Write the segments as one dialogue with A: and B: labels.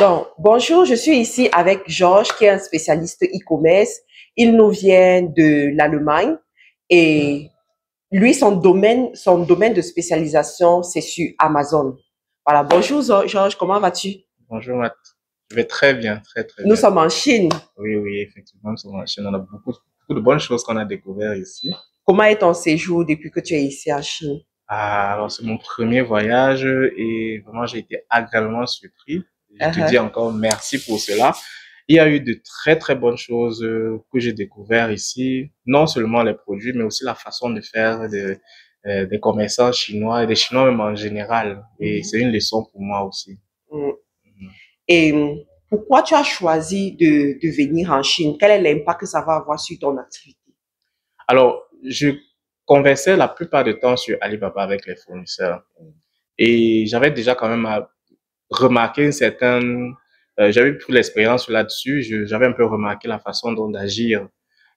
A: Donc, bonjour, je suis ici avec Georges, qui est un spécialiste e-commerce. Il nous vient de l'Allemagne et lui, son domaine de spécialisation, c'est sur Amazon. Voilà, bonjour Georges, comment vas-tu?
B: Bonjour Matt, je vais très bien, très très
A: Nous
B: bien.
A: sommes en Chine.
B: Oui, oui, effectivement, sur la chaîne, on a beaucoup de bonnes choses qu'on a découvert ici.
A: Comment est ton séjour depuis que tu es ici en Chine?
B: Alors, c'est mon premier voyage et vraiment, j'ai été agréablement surpris. Je te dis
A: Uh-huh.
B: encore merci pour cela. Il y a eu de très très bonnes choses que j'ai découvert ici, non seulement les produits, mais aussi la façon de faire des commerçants chinois et des Chinois même en général. Et
A: Mhm.
B: c'est une leçon pour moi aussi.
A: Mm.
B: Mhm.
A: Et pourquoi tu as choisi de venir en Chine? Quel est l'impact que ça va avoir sur ton activité?
B: Alors, je conversais la plupart du temps sur Alibaba avec les fournisseurs et j'avais déjà quand même remarqué une certaine, j'avais pris l'expérience là-dessus, j'avais un peu remarqué la façon dont d'agir,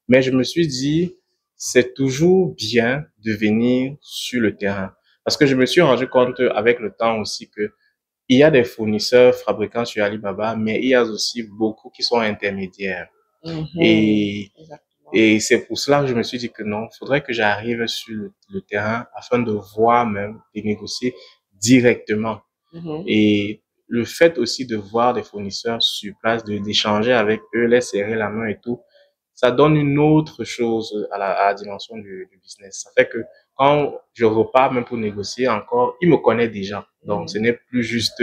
B: mais je me suis dit, c'est toujours bien de venir sur le terrain parce que je me suis rendu compte avec le temps aussi que il y a des fournisseurs fabricants sur Alibaba, mais il y a aussi beaucoup qui sont intermédiaires.
A: Mhm.
B: Et
A: Exactement.
B: et c'est pour cela que je me suis dit que non, il faudrait que j'arrive sur le terrain afin de voir même, de négocier directement.
A: Mhm.
B: Et le fait aussi de voir des fournisseurs sur place, d'échanger avec eux, les serrer la main et tout, ça donne une autre chose à la dimension du business. Ça fait que quand je repars même pour négocier encore, ils me connaissent déjà. Donc, ce
A: Mhm.
B: n'est plus juste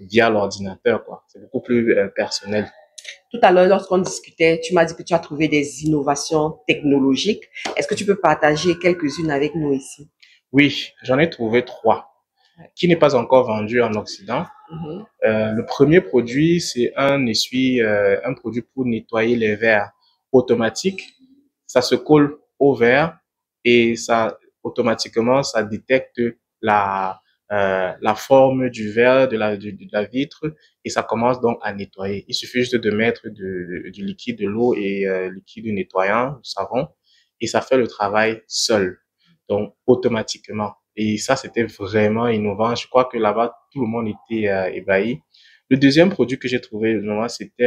B: via l'ordinateur, quoi. C'est beaucoup plus personnel.
A: Tout à l'heure, lorsqu'on discutait, tu m'as dit que tu as trouvé des innovations technologiques. Est-ce que tu peux partager quelques-unes avec nous ici?
B: Oui, j'en ai trouvé trois
A: Ouais.
B: qui n'est pas encore vendu en Occident.
A: Mhm.
B: Le premier produit, c'est un produit pour nettoyer les verres automatique. Ça se colle au verre et ça, automatiquement, ça détecte la forme du verre, de la vitre et ça commence donc à nettoyer. Il suffit juste de mettre du liquide, de l'eau et liquide nettoyant, du savon et ça fait le travail seul. Donc, automatiquement. Et ça, c'était vraiment innovant. Je crois que là-bas, tout le monde était ébahi. Le deuxième produit que j'ai trouvé, c'était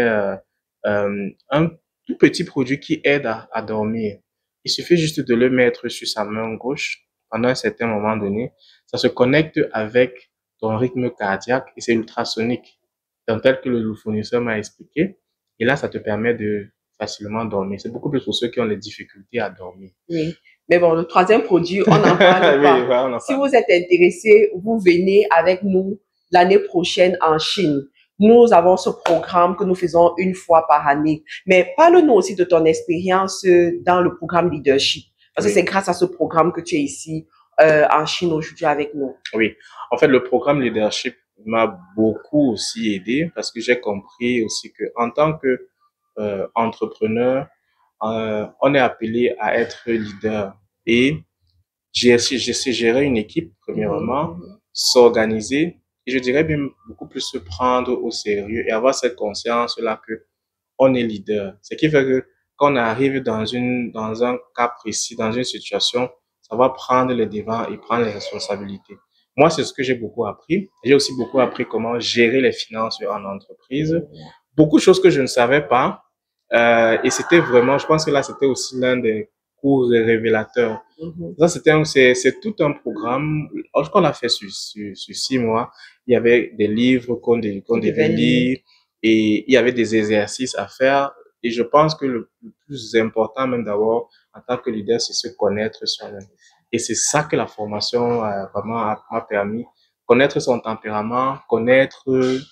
B: un tout petit produit qui aide à dormir. Il suffit juste de le mettre sur sa main gauche pendant un certain moment donné. Ça se connecte avec ton rythme cardiaque et c'est ultrasonique, donc tel que le fournisseur m'a expliqué. Et là, ça te permet de facilement dormir. C'est beaucoup plus pour ceux qui ont des difficultés à dormir.
A: Oui. Mais bon, le troisième produit, on n'en parle
B: Oui,
A: pas.
B: voilà, on en
A: Si
B: parle.
A: vous êtes intéressé, vous venez avec nous l'année prochaine en Chine. Nous avons ce programme que nous faisons une fois par année. Mais parle-nous aussi de ton expérience dans le programme leadership. Parce que c'est
B: Oui.
A: grâce à ce programme que tu es ici en Chine aujourd'hui avec nous.
B: Oui, en fait, le programme leadership m'a beaucoup aussi aidé parce que j'ai compris aussi que en tant que entrepreneur, on est appelé à être leader et j'ai su gérer une équipe
A: Mhm,
B: premièrement,
A: mhm.
B: s'organiser et je dirais même beaucoup plus se prendre au sérieux et avoir cette conscience-là que on est leader. Ce qui fait que quand on arrive dans un cas précis, dans une situation, ça va prendre les devants et prendre les responsabilités. Moi, c'est ce que j'ai beaucoup appris. J'ai aussi beaucoup appris comment gérer les finances en entreprise. Beaucoup de choses que je ne savais pas. Et c'était vraiment, je pense que là, c'était aussi l'un des cours révélateurs.
A: Mhm.
B: Ça, c'est tout un programme. Lorsqu'on l'a fait sur 6 mois, il y avait des livres qu'on
A: Vous
B: devait
A: devez lire.
B: lire et il y avait des exercices à faire. Et je pense que le plus important, même d'abord, en tant que leader, c'est se connaître soi-même. Et c'est ça que la formation vraiment m'a permis. Connaître son tempérament, connaître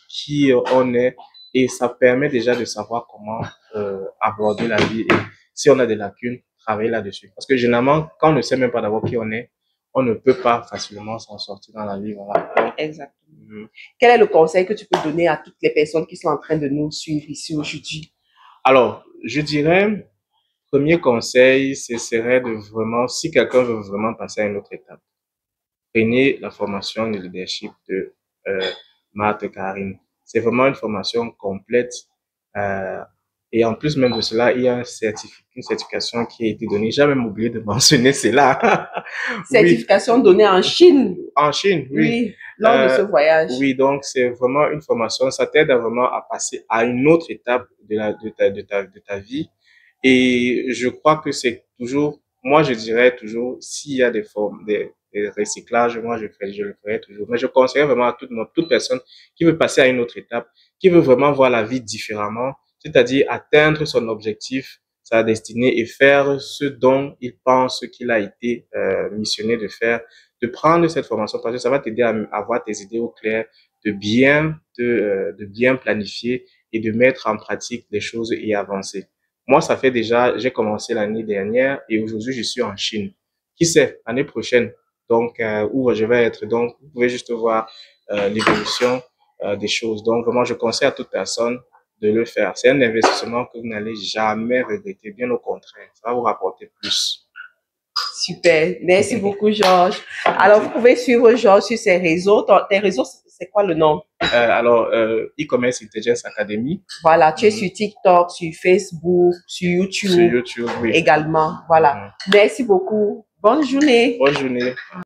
B: qui on est. Et ça permet déjà de savoir comment aborder la vie. Et si on a des lacunes, travailler là-dessus. Parce que généralement, quand on ne sait même pas d'abord qui on ne peut pas facilement s'en sortir dans la vie. Voilà. Donc,
A: Exactement. Quel est le conseil que tu peux donner à toutes les personnes qui sont en train de nous suivre ici aujourd'hui?
B: alors, je dirais, premier conseil, ce serait de vraiment, si quelqu'un veut vraiment passer à une autre étape, prenez la formation de leadership de euh, Marthe Karine. C'est vraiment une formation complète. Euh, et en plus même de cela, il y a une certification qui a été donnée. J'ai même oublié de mentionner cela. Oui,
A: Certification donnée en Chine.
B: en Chine, oui.
A: Oui. lors de ce voyage?
B: Oui, donc c'est vraiment une formation. Ça t'aide vraiment à passer à une autre étape de ta vie. Et je crois que c'est toujours, moi je dirais toujours, s'il y a des formes, des recyclages, moi je le ferai toujours. Mais je conseille vraiment à toute personne qui veut passer à une autre étape, qui veut vraiment voir la vie différemment, c'est-à-dire atteindre son objectif, sa destinée et faire ce dont il pense qu'il a été missionné de faire, de prendre cette formation parce que ça va t'aider à avoir tes idées au clair, de bien planifier et de mettre en pratique les choses et avancer. Moi, ça fait déjà, j'ai commencé l'année dernière et aujourd'hui, je suis en Chine. Qui sait, l'année prochaine, donc, où je vais être. Donc, vous pouvez juste voir l'évolution des choses. Donc, vraiment, je conseille à toute personne de le faire. C'est un investissement que vous n'allez jamais regretter. Bien au contraire, ça va vous rapporter plus.
A: Super. Merci beaucoup, Georges. Alors, vous pouvez suivre Georges sur ses réseaux. Tes réseaux, c'est quoi le nom?
B: E-Commerce Intelligence Academy.
A: Voilà, tu es sur TikTok, sur Facebook, sur YouTube.
B: Sur YouTube, oui.
A: Également. Voilà. Merci beaucoup. Bonne journée.
B: Bonne journée.